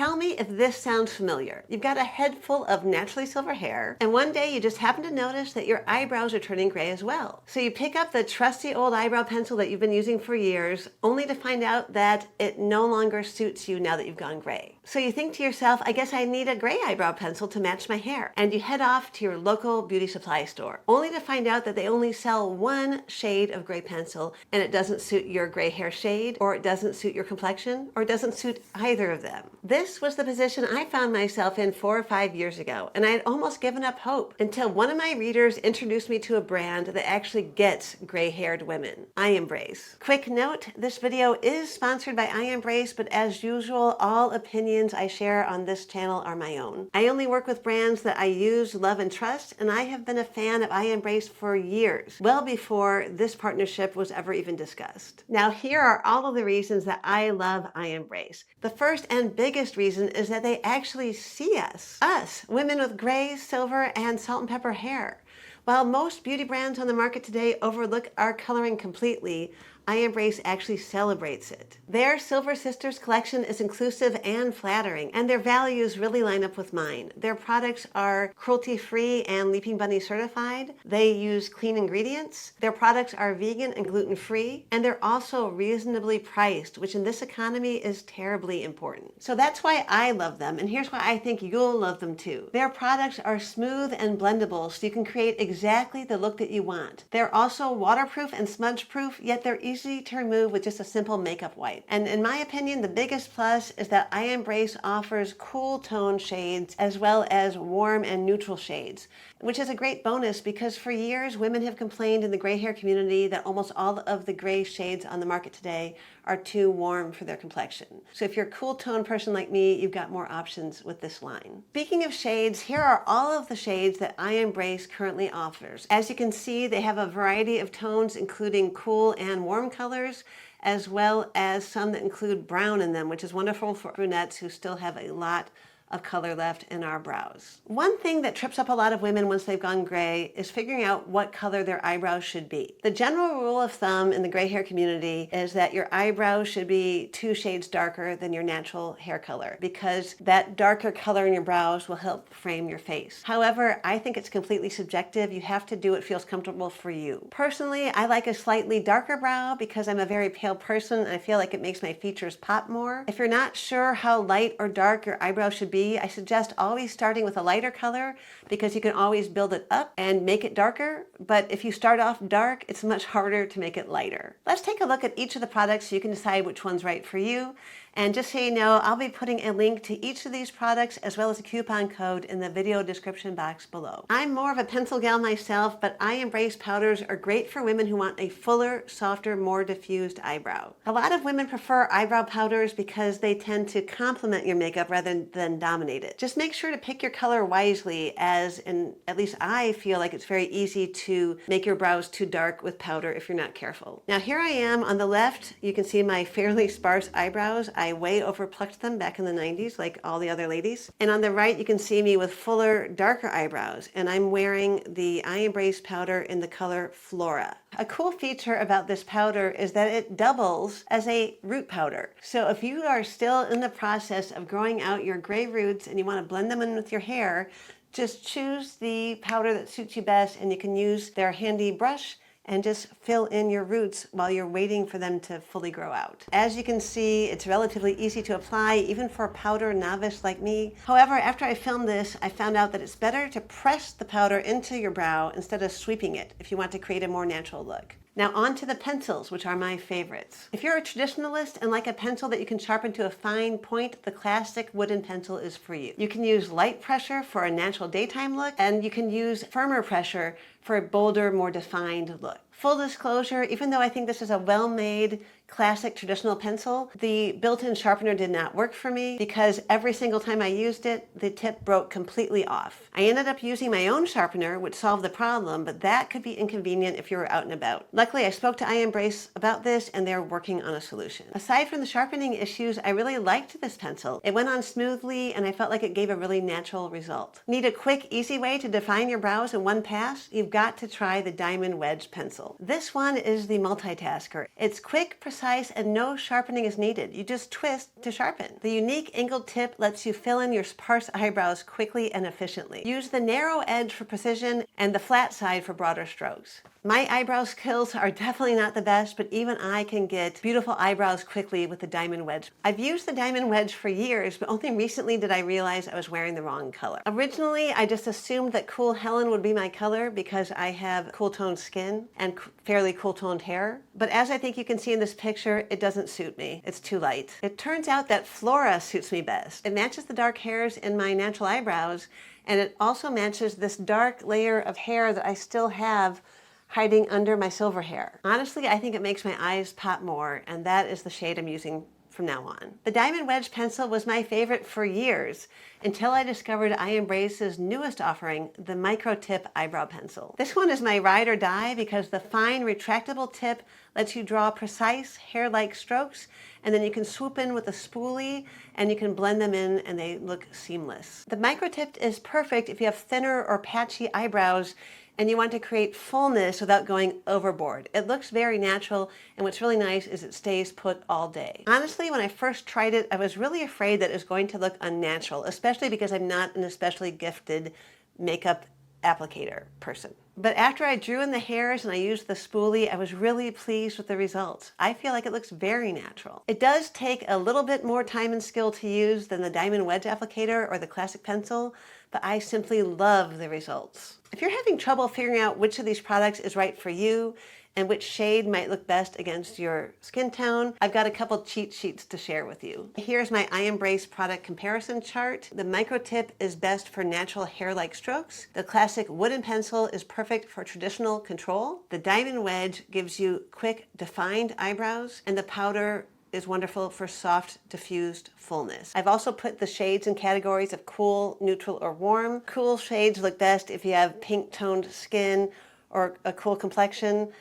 Tell me if this sounds familiar. You've got a head full of naturally silver hair, and one day you just happen to notice that your eyebrows are turning gray as well. So you pick up the trusty old eyebrow pencil that you've been using for years, only to find out that it no longer suits you now that you've gone gray. So you think to yourself, I guess I need a gray eyebrow pencil to match my hair. And you head off to your local beauty supply store, only to find out that they only sell one shade of gray pencil, and it doesn't suit your gray hair shade, or it doesn't suit your complexion, or it doesn't suit either of them. This was the position I found myself in 4 or 5 years ago, and I had almost given up hope until one of my readers introduced me to a brand that actually gets gray-haired women, Embrace. Quick note, this video is sponsored by Embrace, but as usual, all opinions I share on this channel are my own. I only work with brands that I use, love, and trust, and I have been a fan of Embrace for years, well before this partnership was ever even discussed. Now, here are all of the reasons that I love Embrace. The first and biggest reason is that they actually see us, women with gray, silver, and salt and pepper hair. While most beauty brands on the market today overlook our coloring completely, Embrace actually celebrates it. Their Silver Sisters collection is inclusive and flattering, and their values really line up with mine. Their products are cruelty-free and Leaping Bunny certified. They use clean ingredients. Their products are vegan and gluten-free, and they're also reasonably priced, which in this economy is terribly important. So that's why I love them, and here's why I think you'll love them too. Their products are smooth and blendable, so you can create exactly the look that you want. They're also waterproof and smudge-proof, yet they're easy to remove with just a simple makeup wipe. And in my opinion, the biggest plus is that Embrace offers cool tone shades as well as warm and neutral shades, which is a great bonus because for years women have complained in the gray hair community that almost all of the gray shades on the market today are too warm for their complexion. So if you're a cool tone person like me, you've got more options with this line. Speaking of shades, here are all of the shades that Embrace currently offers. As you can see, they have a variety of tones, including cool and warm colors, as well as some that include brown in them, which is wonderful for brunettes who still have a lot of color left in our brows. One thing that trips up a lot of women once they've gone gray is figuring out what color their eyebrows should be. The general rule of thumb in the gray hair community is that your eyebrows should be 2 shades darker than your natural hair color because that darker color in your brows will help frame your face. However, I think it's completely subjective. You have to do what feels comfortable for you. Personally, I like a slightly darker brow because I'm a very pale person and I feel like it makes my features pop more. If you're not sure how light or dark your eyebrows should be, I suggest always starting with a lighter color because you can always build it up and make it darker. But if you start off dark, it's much harder to make it lighter. Let's take a look at each of the products so you can decide which one's right for you. And just so you know, I'll be putting a link to each of these products as well as a coupon code in the video description box below. I'm more of a pencil gal myself, but Embrace powders are great for women who want a fuller, softer, more diffused eyebrow. A lot of women prefer eyebrow powders because they tend to complement your makeup rather than dominate it. Just make sure to pick your color wisely, as in at least I feel like it's very easy to make your brows too dark with powder if you're not careful. Now here I am on the left. You can see my fairly sparse eyebrows. I way overplucked them back in the 90s like all the other ladies. And on the right, you can see me with fuller, darker eyebrows. And I'm wearing the Embrace powder in the color Flora. A cool feature about this powder is that it doubles as a root powder. So if you are still in the process of growing out your gray roots and you want to blend them in with your hair, just choose the powder that suits you best and you can use their handy brush and just fill in your roots while you're waiting for them to fully grow out. As you can see, it's relatively easy to apply, even for a powder novice like me. However, after I filmed this, I found out that it's better to press the powder into your brow instead of sweeping it if you want to create a more natural look. Now on to the pencils, which are my favorites. If you're a traditionalist and like a pencil that you can sharpen to a fine point, the classic wooden pencil is for you. You can use light pressure for a natural daytime look, and you can use firmer pressure for a bolder, more defined look. Full disclosure, even though I think this is a well-made, classic traditional pencil, the built-in sharpener did not work for me because every single time I used it, the tip broke completely off. I ended up using my own sharpener, which solved the problem, but that could be inconvenient if you were out and about. Luckily, I spoke to Embrace about this and they're working on a solution. Aside from the sharpening issues, I really liked this pencil. It went on smoothly and I felt like it gave a really natural result. Need a quick, easy way to define your brows in one pass? You've got to try the Diamond Wedge pencil. This one is the multitasker. It's quick, precise, precise and no sharpening is needed. You just twist to sharpen. The unique angled tip lets you fill in your sparse eyebrows quickly and efficiently. Use the narrow edge for precision and the flat side for broader strokes. My eyebrow skills are definitely not the best, but even I can get beautiful eyebrows quickly with the Diamond Wedge. I've used the Diamond Wedge for years, but only recently did I realize I was wearing the wrong color. Originally, I just assumed that Cool Helen would be my color because I have cool toned skin and fairly cool toned hair. But as I think you can see in this picture, it doesn't suit me. It's too light. It turns out that Flora suits me best. It matches the dark hairs in my natural eyebrows, and it also matches this dark layer of hair that I still have hiding under my silver hair. Honestly, I think it makes my eyes pop more, and that is the shade I'm using from now on. The Diamond Wedge pencil was my favorite for years until I discovered Embrace's newest offering, the Micro Tip Eyebrow Pencil. This one is my ride or die because the fine retractable tip lets you draw precise hair-like strokes, and then you can swoop in with a spoolie and you can blend them in and they look seamless. The Micro Tip is perfect if you have thinner or patchy eyebrows and you want to create fullness without going overboard. It looks very natural, and what's really nice is it stays put all day. Honestly, when I first tried it, I was really afraid that it was going to look unnatural, especially because I'm not an especially gifted makeup applicator person. But after I drew in the hairs and I used the spoolie, I was really pleased with the results. I feel like it looks very natural. It does take a little bit more time and skill to use than the Diamond Wedge applicator or the classic pencil, but I simply love the results. If you're having trouble figuring out which of these products is right for you and which shade might look best against your skin tone, I've got a couple cheat sheets to share with you. Here's my Embrace product comparison chart. The Micro Tip is best for natural hair-like strokes. The classic wooden pencil is perfect for traditional control. The Diamond Wedge gives you quick, defined eyebrows, and the powder is wonderful for soft, diffused fullness. I've also put the shades in categories of cool, neutral, or warm. Cool shades look best if you have pink-toned skin or a cool complexion.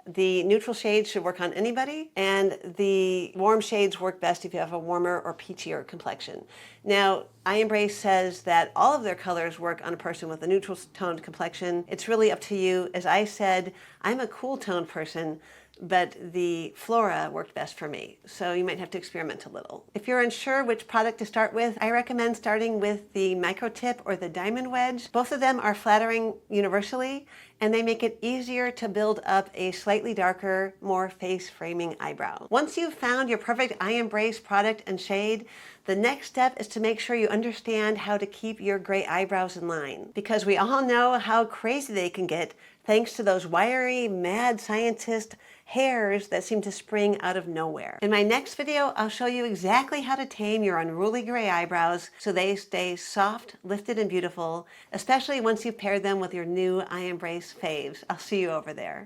The neutral shades should work on anybody, and the warm shades work best if you have a warmer or peachier complexion. Now, Embrace says that all of their colors work on a person with a neutral toned complexion. It's really up to you. As I said, I'm a cool toned person, but the Flora worked best for me, so you might have to experiment a little. If you're unsure which product to start with, I recommend starting with the Micro Tip or the Diamond Wedge. Both of them are flattering universally, and they make it easier to build up a slightly darker, more face-framing eyebrow. Once you've found your perfect Embrace product and shade, the next step is to make sure you understand how to keep your gray eyebrows in line, because we all know how crazy they can get thanks to those wiry, mad scientist hairs that seem to spring out of nowhere. In my next video, I'll show you exactly how to tame your unruly gray eyebrows so they stay soft, lifted, and beautiful, especially once you've paired them with your new Embrace Faves. I'll see you over there.